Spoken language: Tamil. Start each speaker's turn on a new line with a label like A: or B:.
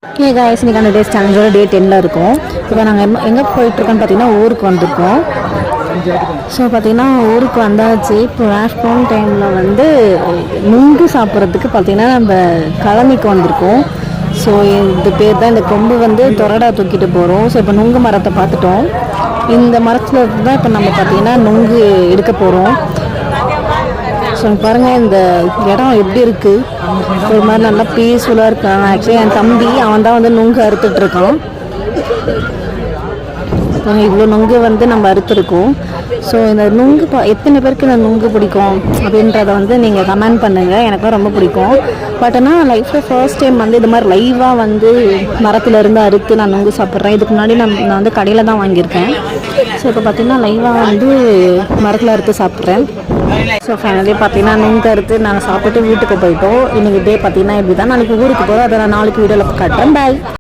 A: ஏ காய்ஸ் இன்றைக்கான டேஸ் சேலஞ்சோட டே 10ல் இருக்கும். இப்போ நாங்கள் எங்கே போயிட்டுருக்கோன்னு பார்த்தீங்கன்னா ஊருக்கு வந்திருக்கோம். ஸோ பார்த்தீங்கன்னா ஊருக்கு வந்தாச்சு. இப்போ ஆஃப்டர்நூன் டைமில் வந்து நுங்கு சாப்பிட்றதுக்கு பார்த்தீங்கன்னா நம்ம கழனிக்கு வந்திருக்கோம். ஸோ இது பேர் தான், இந்த கொம்பு வந்து தொரடா தூக்கிட்டு போகிறோம். ஸோ இப்போ நுங்கு மரத்தை பார்த்துட்டோம். இந்த மரத்தில் தான் இப்போ நம்ம பார்த்தீங்கன்னா நுங்கு எடுக்க போகிறோம். ஸோ பாருங்கள் இந்த இடம் எப்படி இருக்குது, ஒரு மாதிரி நல்லா பீஸ்ஃபுல்லாக இருக்கான். ஆக்சுவலி என் தம்பி அவன் தான் வந்து நுங்கு அறுத்துட்ருக்கான். இவ்வளோ நுங்கு வந்து நம்ம அறுத்துருக்கோம். ஸோ இந்த நுங்கு எத்தனை பேருக்கு இந்த நுங்கு பிடிக்கும் அப்படின்றத வந்து நீங்கள் கமெண்ட் பண்ணுங்கள். எனக்கும் ரொம்ப பிடிக்கும். பட் ஆனால் லைஃப்பில் ஃபர்ஸ்ட் டைம் வந்து இது மாதிரி லைவாக வந்து மரத்துலேருந்து அறுத்து நான் நுங்கு சாப்பிட்றேன். இதுக்கு முன்னாடி நான் வந்து கடையில் தான் வாங்கியிருக்கேன். ஸோ இப்போ பார்த்திங்கன்னா லைவாக வந்து மரத்தில் அறுத்து சாப்பிட்றேன். ஸோ ஃபைனலி பார்த்தீங்கன்னா நுங்கு அறுத்து நாங்கள் சாப்பிட்டு வீட்டுக்கு போயிட்டோம். இன்றைக்கி டே பார்த்திங்கன்னா இப்படி தான். நாளைக்கு ஊருக்கு போகிறோம். அதை நான் நாளைக்கு வீடியோவில் காட்டுறேன். பாய்.